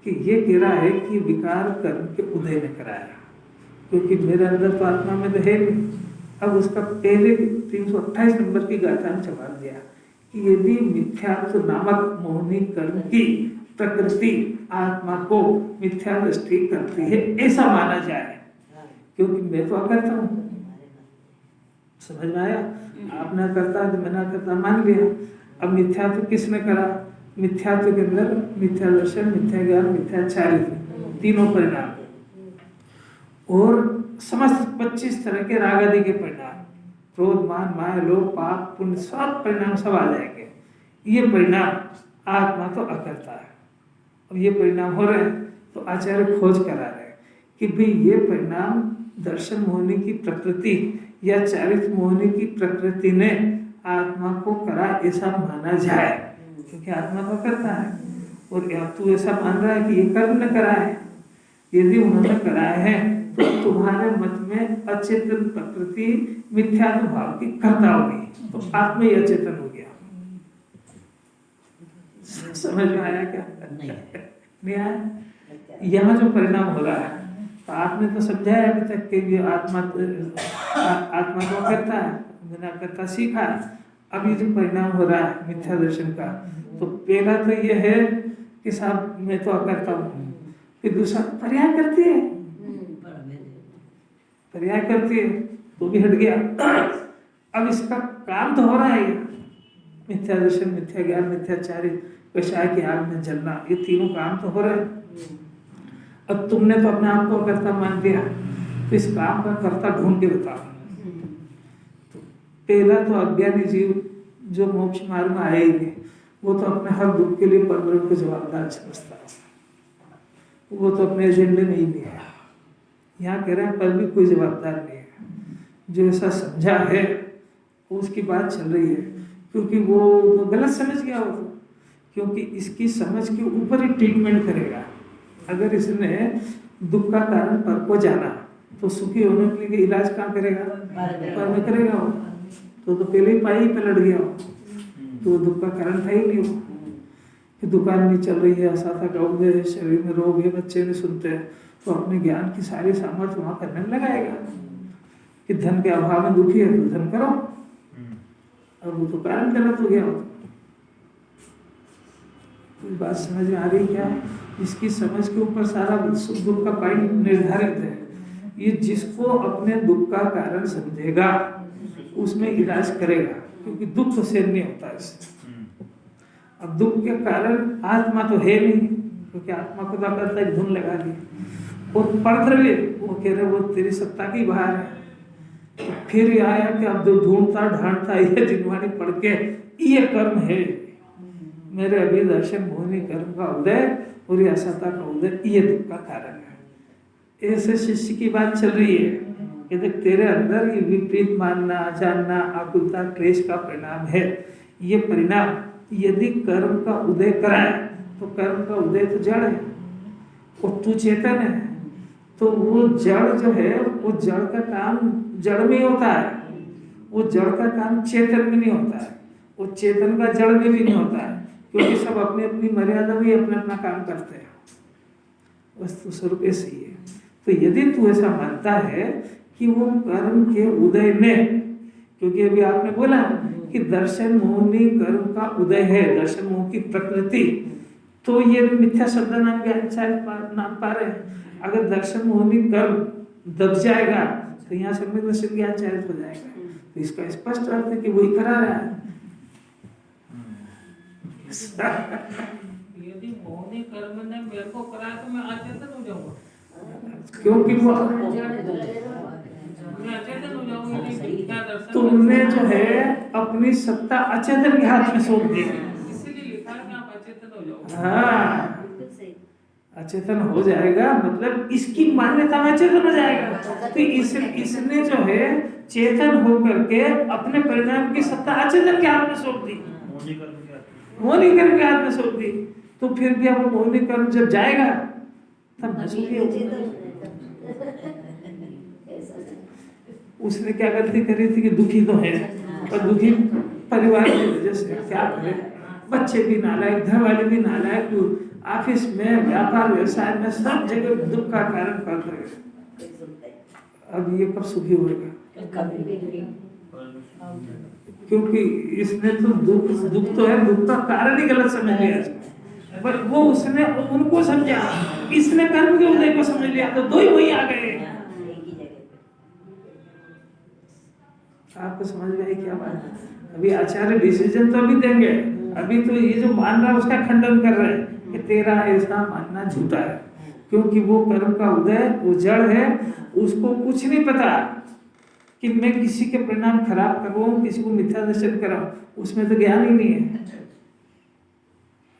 कि ये कह रहा है कि विकार कर्म के उदय ने कराया, क्योंकि मेरे अंदर तो आत्मा में तो है नहीं। अब उसका पहले 328 नंबर की गाथा में जवाब दिया कि यदि मिथ्यात्व नामक मोहनी कर्म की प्रकृति आत्मा को मिथ्या दृष्टि करती है, ऐसा माना जाए, क्योंकि मैं तो अकर्ता हूँ। समझ में आया। आपने करता तो मैं ना करता मान लिया। अब मिथ्यात्व किसने करा। मिथ्यात्व के अंदर मिथ्या दर्शन, मिथ्या ज्ञान, मिथ्या चारित्र, तीनों परिणाम, और समस्त 25 तरह के राग आदि के परिणाम, क्रोध मान माया लोभ पाप पुण्य, सब परिणाम सब आ जाएंगे। ये परिणाम आत्मा तो अकर्ता है। अब ये परिणाम हो रहे हैं तो आचार्य खोज करा रहे हैं कि भाई ये परिणाम दर्शन मोहनी की प्रकृति या चारित्र मोहनी की प्रकृति ने आत्मा को करा, ऐसा माना जाए, क्योंकि आत्मा तो करता है। और अब तू ऐसा मान रहा है कि ये कर्म ने करा है। यदि उन्होंने कराए हैं तो तुम्हारे मत में अचेतन प्रकृति मिथ्यात्व भाव की कर्ता हो गई, तो आत्मा ही अचेतन हो गया। समझ में आया क्या। नहीं आया। यहाँ जो परिणाम हो रहा है, तो आपने तो समझाया अभी तक कि आत्मा तो करता है, बिना करता सीखा। अब ये जो परिणाम हो रहा है मिथ्या दर्शन का, तो पहला तो ये है कि साहब मैं तो अकर्ता हूँ, फिर दूसरा पर्याय करती है, पर्याय करती है तो भी हट गया। अब इसका काम तो हो रहा है, मिथ्या दर्शन, मिथ्या ज्ञान, मिथ्याचार्य, विषय की आग में जलना, ये तीनों काम तो हो रहे हैं। अब तुमने तो अपने आप को कर्ता मान लिया, तो इस काम का कर्ता ढूंढ के बताओ। तो पहला तो अज्ञानी जीव जो मोक्ष मार्ग में आए ही नहीं, वो तो अपने हर दुख के लिए परब्रह्म को जवाबदार समझता है, वो तो अपने एजेंडे में ही नहीं है। यहाँ कह रहे हैं पर भी कोई जवाबदार नहीं है। जो ऐसा समझा है उसकी बात चल रही है, क्योंकि वो तो गलत समझ गया हो, तो क्योंकि इसकी समझ के ऊपर ही ट्रीटमेंट करेगा। अगर इसने दुख का कारण पर को जाना तो सुखी होने के लिए इलाज कहाँ करेगा? पर में करेगा वो। तो पहले ही पाई पे लड़ गया हो, तो दुख का कारण था ही नहीं वो कि दुकान नहीं चल रही है, ऐसा था, गाँव है, शरीर में रोग है, बच्चे नहीं सुनते हैं, तो अपने ज्ञान की सारी सामर्थ्य वहाँ करने में लगाएगा कि धन के अभाव में दुखी है तो धन करो, और वो तो कारण गलत हो गया हो। कोई बात समझ में आ रही क्या? इसकी समझ के ऊपर सारा सुख दुख का पॉइंट निर्धारित है। ये जिसको अपने दुख का कारण समझेगा उसमें इलाज करेगा, क्योंकि दुख तो सहन नहीं होता इससे। अब दुख के कारण आत्मा तो है नहीं, क्योंकि आत्मा को तो करता है धुन लगा दी, और परद्रव्य वो कह रहे वो तेरी सत्ता की बाहर है। तो फिर आया कि अब जो ढूंढता ढांढता ये जिनवाणी पढ़ के ये कर्म है मेरे अभी दर्शन मोहिनी कर्म का उदय और ये असत्ता का उदय, ये दुख का कारण है। ऐसे शिष्य की बात चल रही है कि देख तेरे अंदर ये विपरीत मानना, जानना, आकुलता, क्लेश का परिणाम है। ये परिणाम यदि कर्म का उदय कराए तो कर्म का उदय तो जड़ है और तू चेतन है, तो वो जड़ जो है वो जड़ का काम जड़ में ही होता है, वो जड़ का काम चेतन में नहीं होता है, वो चेतन का जड़ में भी नहीं होता है, क्योंकि सब अपनी अपनी मर्यादा में अपना अपना काम करते हैं। वस्तु स्वरूप ऐसे ही है। तो यदि तू ऐसा मानता है कि वो कर्म के उदय में, क्योंकि अभी आपने बोला कि दर्शन मोहिनी कर्म का उदय है, दर्शन मोह की प्रकृति, तो ये मिथ्या शब्द नाम नाम पा रहे हैं। अगर दर्शन मोहिनी कर्म दब जाएगा तो यहाँ सम्यक दर्शन ज्ञान चारित हो जाएगा। तो इसका स्पष्ट अर्थ है कि वही करा रहा है। यदि मोहिनी कर्म ने मेरे को कराया तो मैं अचेतन हो जाऊंगा, क्योंकि वो मैं अचेतन हो जाऊंगा। क्या दर्शन तुमने जो है अपनी सत्ता अचेतन के हाथ में सौंप दी, इसीलिए लिखा है कि आप अचेतन हो जाओगे। हाँ अचेतन हो जाएगा, मतलब इसकी मान्यता में अचेतन हो जाएगा। तो इसने जो है चेतन होकर के अपने परिणाम की सत्ता अचेतन के हाथ में सौंप दी, मोहिनी कर्म के हाथ में सौंप दी। तो फिर भी अब मोहिनी कर्म जब जाएगा तब नसूखी होगा। उसने क्या गलती करी थी कि दुखी तो है, पर दुखी परिवार की वजह से क्या करे, बच्चे भी नालायक, घर वाले भी नालायक, ऑफिस में, व्यापार व्यवसाय में सब जगह दुख का कारण कर रहे। अब ये कब सुखी होगा? क्योंकि इसने तो दुख तो है, दुख का कारण ही गलत समझ लिया, पर वो उसने उनको समझा, इसने कर्म के उदय को समझ लिया, तो दो ही वही आ गए। आपको समझ में आई क्या बात? अभी आचार्य डिसीजन तो अभी देंगे, अभी तो ये जो मान रहा है उसका खंडन कर रहे हैं कि तेरा ऐसा मानना झूठा है, क्योंकि वो कर्म का उदय वो जड़ है, उसको कुछ नहीं पता कि मैं किसी के परिणाम खराब करवाऊं, किसी को मिथ्या दर्शन कराऊं, उसमें तो ज्ञान ही नहीं है।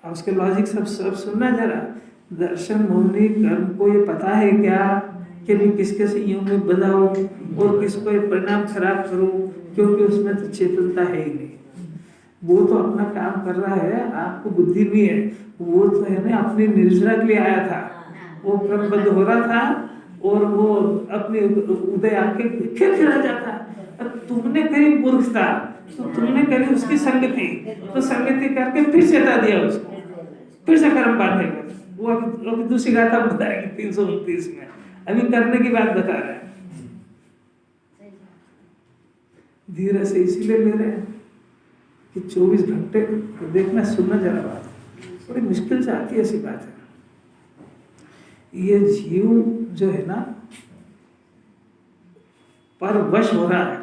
और उसके लॉजिक सब सुनना जरा। दर्शन मोहिनी कर्म को ये पता है क्या कि मैं किसके संयोग में बंधा हूँ और किसको ये परिणाम खराब करूँ, क्योंकि उसमें तो चेतनता है ही नहीं। वो तो अपना काम कर रहा है, आपको बुद्धि नहीं है, वो तो है ना अपनी निर्जरा के लिए आया था, वो क्रमबद्ध हो रहा था और वो अपने उदय आके फिर चला जाता। अब तुमने करी मूर्खता, तो तुमने करी उसकी संगति, तो संगति करके फिर चेता दिया उसको, फिर से कर्म बांधेगा। वो अभी दूसरी गाथा बताएगी 329 में, अभी करने की बात बता रहे हैं। धीरे से इसीलिए ले रहे हैं कि 24 घंटे देखना सुनना जरा बात, बड़ी मुश्किल से आती है ऐसी बात है। ये जीव जो है ना पर वश हो रहा है,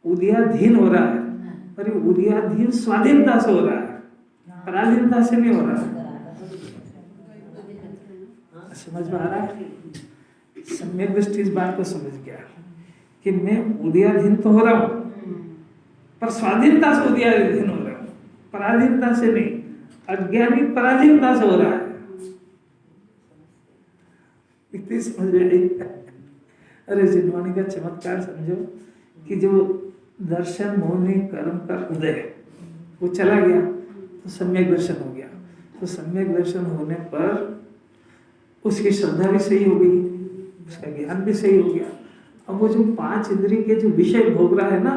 उदयाधीन हो रहा है, पर ये उदयाधीन स्वाधीनता से हो रहा है, पराधीनता से नहीं हो रहा है। समझ में आ रहा है? सम्यक दृष्टि इस बात को समझ गया कि मैं उदयाधीन तो हो रहा हूं, पर स्वाधीनता से उदयाधीन हो रहा हूं, पराधीनता से नहीं। अज्ञानी पराधीनता से हो रहा है। इतनी समझ में आई? अरे जिनवाणी का चमत्कार समझो कि जो दर्शन मोहनी कर्म का उदय वो चला गया तो सम्यक दर्शन हो गया, तो सम्यक दर्शन होने पर उसकी श्रद्धा भी सही हो गई, उसका ज्ञान भी सही हो गया। अब वो जो 5 इंद्रिय के जो विषय भोग रहा है ना,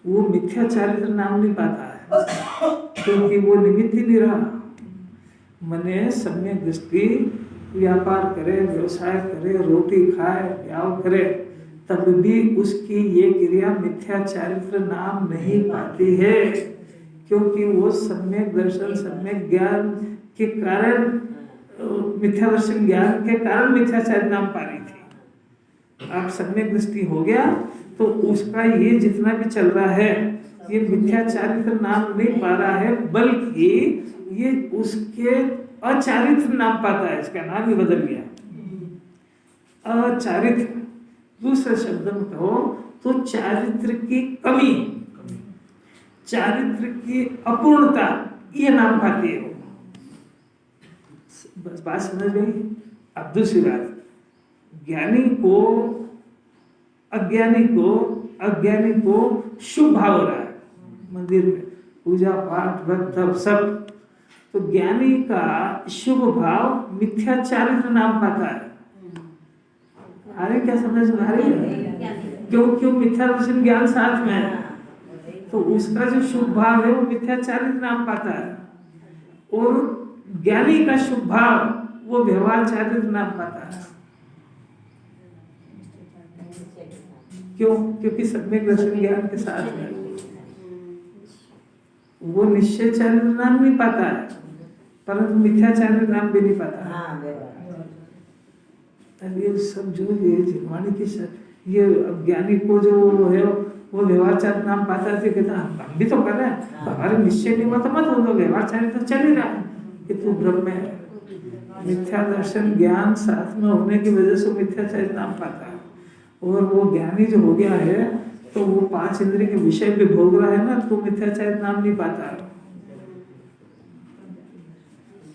वो मिथ्या चारित्र नाम नहीं पाता है, क्योंकि वो निमित्त ही नहीं रहा। मने सम्यक दृष्टि व्यापार करे, व्यवसाय करे, रोटी खाए, ब्याह करे, तब भी उसकी ये क्रिया मिथ्या चारित्र नाम नहीं पाती है, क्योंकि वो सम्यक दर्शन सम्यक ज्ञान के कारण, मिथ्या दर्शन ज्ञान के कारण मिथ्या चारित्र नाम पा रही थी। आप सम्यक दृष्टि हो गया तो उसका ये जितना भी चल रहा है ये मिथ्या चारित्र नाम नहीं पा रहा है, बल्कि ये उसके अचारित्र नाम पाता है, इसका नाम ही बदल गया अचारित्र। दूसरे शब्द में कहो तो चारित्र की कमी, चारित्र की अपूर्णता, ये नाम पाती है वो। बस बात समझ गई। अब दूसरी बात, ज्ञानी अज्ञानी को शुभ भाव हो रहा है मंदिर में, पूजा पाठ व्रत तप सब, तो ज्ञानी का शुभ भाव मिथ्या चारित्र नाम पाता है। अरे क्या समझ में आ रही है? क्यों मिथ्या दर्शन ज्ञान साथ में है, तो उसका जो शुभ भाव है वो मिथ्या चारित्र नाम पाता है, और ज्ञानी का शुभ भाव वो व्यवहार चारित्र नाम पाता है। क्यों? क्योंकि सम्यक दर्शन ज्ञान के साथ में वो निश्चय चारित्र नाम नहीं पाता है, परंतु मिथ्या चारित्र नाम भी नहीं पाता है। ये सब जो ये जिनवाणी की ये ज्ञानी को जो है वो व्यवहार चारित्र नाम पाता है, कहता हम भी तो कर रहे हैं, हमारे निश्चय नहीं हुआ तो मत हो, व्यवहार चारित्र तो चल ही रहा है कि तू ब्रह्म है। मिथ्या दर्शन ज्ञान साथ में होने की वजह से मिथ्या चारित्र नाम पाता है, और वो ज्ञानी जो हो गया है तो वो 5 इंद्रिय के विषय पे भोग रहा है ना, तो मिथ्या चारित्र नाम नहीं पाता है,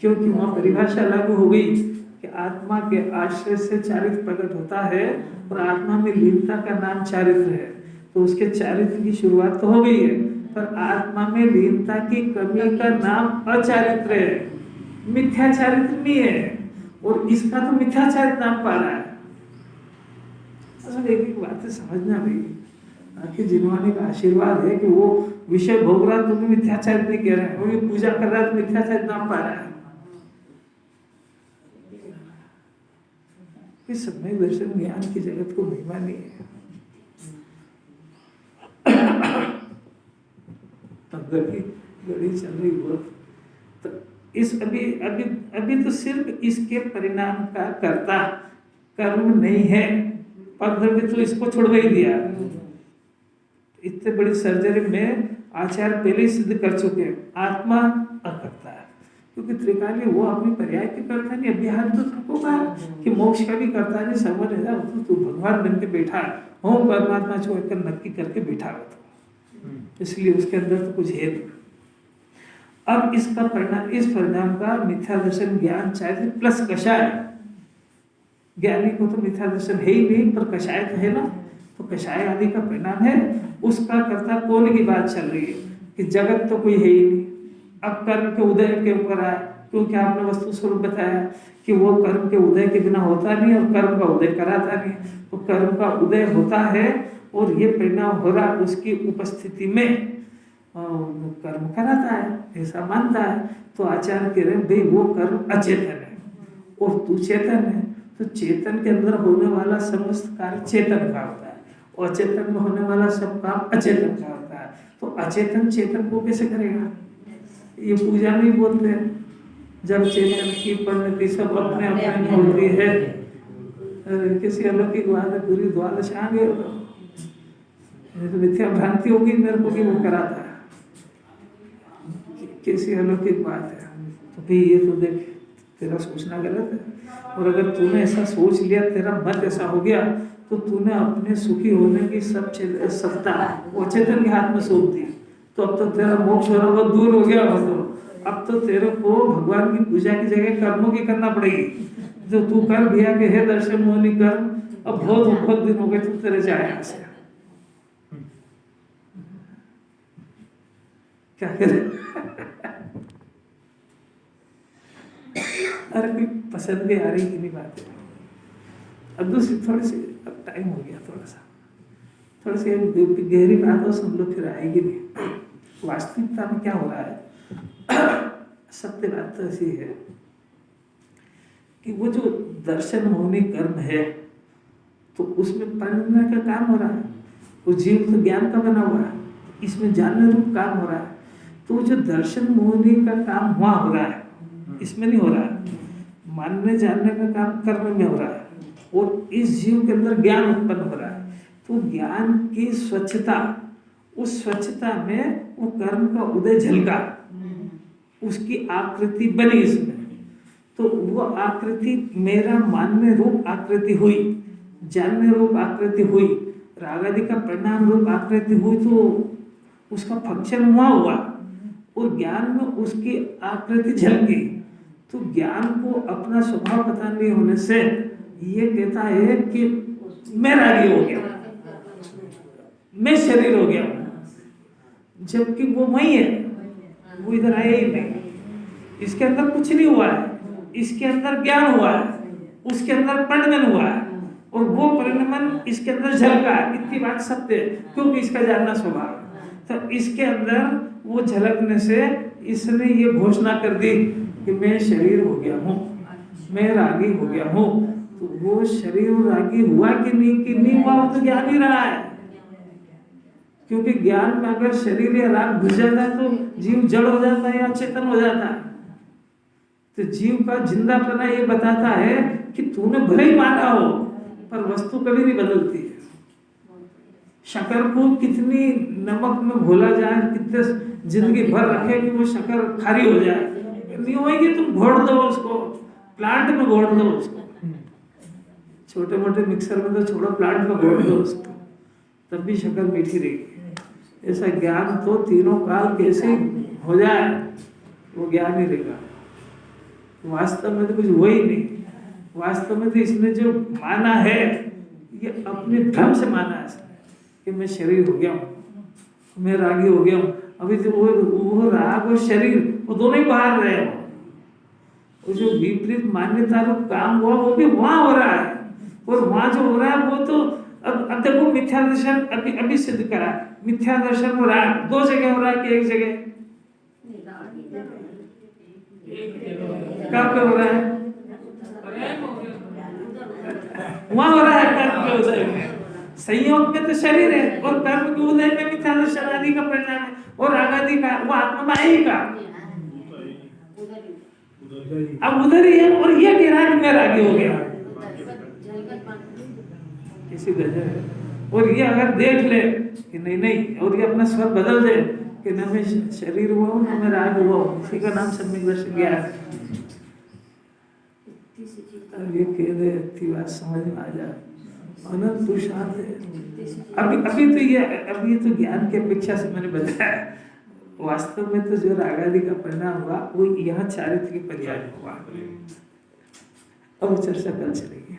क्योंकि वहां परिभाषा लागू हो गई कि आत्मा के आश्रय से चारित्र प्रकट होता है, और आत्मा में लीनता का नाम चारित्र है, तो उसके चारित्र की शुरुआत तो हो गई है, पर आत्मा में लीनता की कमी का नाम अचारित्र है, मिथ्या चारित्र नहीं है, और इसका तो मिथ्या चारित्र नाम पा रहा है। असल एक बात समझना भाई, आखिर जिनवाणी का आशीर्वाद है कि वो विषय भोग रहा तो भी मिथ्या चारित्र नहीं कह रहा है, वो भी पूजा कर रहा है तो मिथ्या चारित्र नाम पा रहा है। इस समय दर्शन ज्ञान की जगत को महिमा नहीं है। गड़ी चल रही बहुत, तो इस अभी तो सिर्फ इसके परिणाम का कर्ता कर्म नहीं है, पर तो इसको छुड़वा ही दिया। इतने बड़ी सर्जरी में आचार्य पहले ही सिद्ध कर चुके हैं, आत्मा अकर्ता है, क्योंकि त्रिकाली वो अपनी पर्याय की करता नहीं, अभ्यास तो सबको कहा कि मोक्ष का भी करता नहीं, समझ रहा तो भगवान बन के बैठा है, होम परमात्मा छोड़कर नक्की करके बैठा हुआ था, इसलिए उसके अंदर तो कुछ है नहीं। अब इसका परिणाम, इस परिणाम का मिथ्या दर्शन ज्ञान चाहे प्लस कषाय, ज्ञानी को तो मिथ्या दर्शन है ही नहीं, पर कषाय तो है ना, तो कषाय आदि का परिणाम है, उसका कर्ता कौन की बात चल रही है कि जगत तो कोई है ही नहीं। अब कर्म के उदय के ऊपर आए, क्योंकि आपने वस्तु स्वरूप बताया कि वो कर्म के उदय के बिना होता नहीं और कर्म का उदय कराता नहीं, तो कर्म का उदय होता है और ये परिणाम हो रहा उसकी उपस्थिति में कर्म कराता है, ऐसा मानता है। तो आचार्य कह रहे हैं भाई वो कर्म अचेतन है और तू चेतन है, तो चेतन के अंदर होने वाला समस्त कार्य चेतन का होता है और अचेतन में होने वाला सब काम अचेतन का होता है। तो अचेतन चेतन को कैसे करेगा? ये पूजा में ही बोलते हैं, जब चेतन की परिणति सब अपने अपने होती है। किसी अलौकिक बात है, पूरी द्वादश आ गए तो मिथ्या भ्रांति होगी मेरे को कि वो कराता है, कैसी अलौकिक बात है। तो भाई ये तो देख तेरा सोचना गलत है, और अगर तूने ऐसा सोच लिया, तेरा मत ऐसा हो गया, तो तूने अपने सुखी होने की सब सत्ता वो चेतन के हाथ में सौंप दी। तो अब तो तेरा मोक्ष होना बहुत दूर हो गया हो, तो अब तो तेरे को भगवान की पूजा की जगह कर्मों की करना पड़ेगी। जो तू कर दिया कि हे दर्शन मोहनी कर्म, अब बहुत दिन हो गए तो तेरे जाए यहाँ से, क्या करे। अरे कोई पसंद भी आ रही की नहीं बात है। अब दूसरी थोड़ी सी, अब टाइम हो गया थोड़ी सी गहरी बात हो सुन लो, फिर आएगी नहीं। वास्तविकता में क्या हो रहा है, सत्य बात तो ऐसी है कि वो जो दर्शन मोहनी कर्म है तो उसमें पढ़ने का काम हो रहा है, वो जीव तो ज्ञान का बना हुआ है, इसमें जानने रूप काम हो रहा है। तो जो दर्शन मोहनी का काम वहाँ हो रहा है, इसमें नहीं हो रहा है। मानने जानने का काम कर्म में हो रहा है और इस जीव के अंदर ज्ञान उत्पन्न हो रहा है। तो ज्ञान की स्वच्छता, उस स्वच्छता में वो कर्म का उदय झलका, उसकी आकृति बनी इसमें। तो वो आकृति मेरा मानने रूप आकृति हुई, जानने रूप आकृति हुई, राग आदि का परिणाम रूप आकृति हुई, तो उसका फंक्शन वहाँ हुआ और ज्ञान में उसकी आकृति झलकी। तो ज्ञान को अपना स्वभाव पता नहीं होने से ये कहता है कि मैं रागी हो गया, मैं शरीर हो गया, जबकि वो वही है, वो इधर आया ही नहीं। इसके अंदर कुछ नहीं हुआ है, इसके अंदर ज्ञान हुआ है, उसके अंदर परिणमन हुआ है और वो परिणमन इसके अंदर झलका है। इतनी बात सत्य है क्योंकि इसका जानना स्वभाव है। तो इसके अंदर वो झलकने से इसने ये घोषणा कर दी कि मैं शरीर हो गया हूँ, मैं रागी हो गया हूँ। तो वो शरीर रागी हुआ कि नहीं हुआ, वो तो ज्ञान ही रहा है। क्योंकि ज्ञान में अगर शरीर या राग घुस जाता है तो जीव जड़ हो जाता है या चेतन हो जाता है। तो जीव का जिंदापना ये बताता है कि तूने भले ही माना हो पर वस्तु कभी नहीं बदलती है। शक्कर को कितनी नमक में घोला जाए, कितने जिंदगी भर रखे कि वो शक्कर खारी हो जाए, नहीं होगी। तुम घोड़ दो उसको, प्लांट में घोड़ दो उसको, छोटे मोटे मिक्सर में तो छोड़ो, प्लांट में घोड़ दो उसको, तब भी शक्कर मीठी रहेगी। ऐसा ज्ञान तो तीनों काल कैसे हो जाए वो ज्ञान ही रहेगा। वास्तव में तो कुछ हुआ ही नहीं। वास्तव में तो इसने जो माना है ये अपने भ्रम से माना है कि मैं शरीर हो गया हूँ, मैं रागी हो गया हूँ। अभी तो वो राग और शरीर वो दोनों ही बाहर रहे हो। वो जो विपरीत मान्यता रूप काम हुआ वो भी वहाँ हो रहा है और वहाँ जो हो रहा है वो तो अब देखो मिथ्या दर्शन अभी सिद्ध करा। मिथ्या दर्शन हो रहा है, दो जगह हो रहा है कि एक जगह? कहाँ पे हो रहा है? वहाँ हो रहा है कर्म के उदय में। संयोग में तो शरीर है और कर्म के उदय में मिथ्या दर्शन आदि का परिणाम है और राग आदि का वो आत्मा में आएगा। अब उधर ही है और ये कह रहा है कि मैं रागी हो गया, किसी गजब है। और ये अगर देख ले कि नहीं और ये अपना स्वर बदल दे कि न मैं शरीर हुआ हूँ न मैं राग हुआ हूँ, इसी का नाम सम्यक दर्शन ज्ञान है। अब ये कह दे इतनी बात समझ में आ जाए, अनंत पुरुषार्थ है। अभी तो ज्ञान की अपेक्षा से मैंने बताया। वास्तव में तो जो राग आदि का परिणाम हुआ वो यहाँ चारित्र के पर्याय में हुआ। अब चर्चा कल चलेगी।